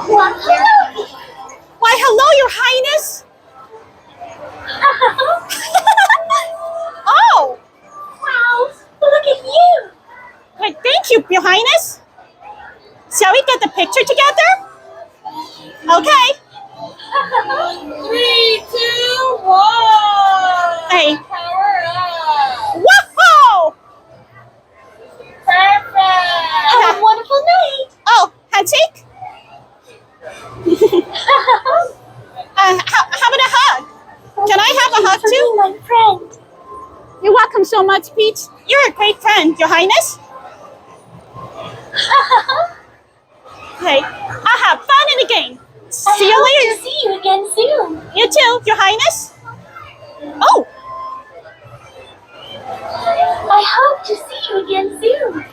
Well, hello. Why, hello, Your Highness. Oh, Wow, look at you. why, thank you, Your Highness. Shall we get the picture together? Okay. 3, 2, 1. Hey. Power up. Whoa! Perfect. Have a wonderful night. Oh, handshake? How about a hug? Can I have a hug For too? being my friend. You're welcome so much, Peach. You're a great friend, Your Highness. Hey, I'll have fun in the game. See you I later. hope to see you again soon. You too, Your Highness. Oh, I hope to see you again soon.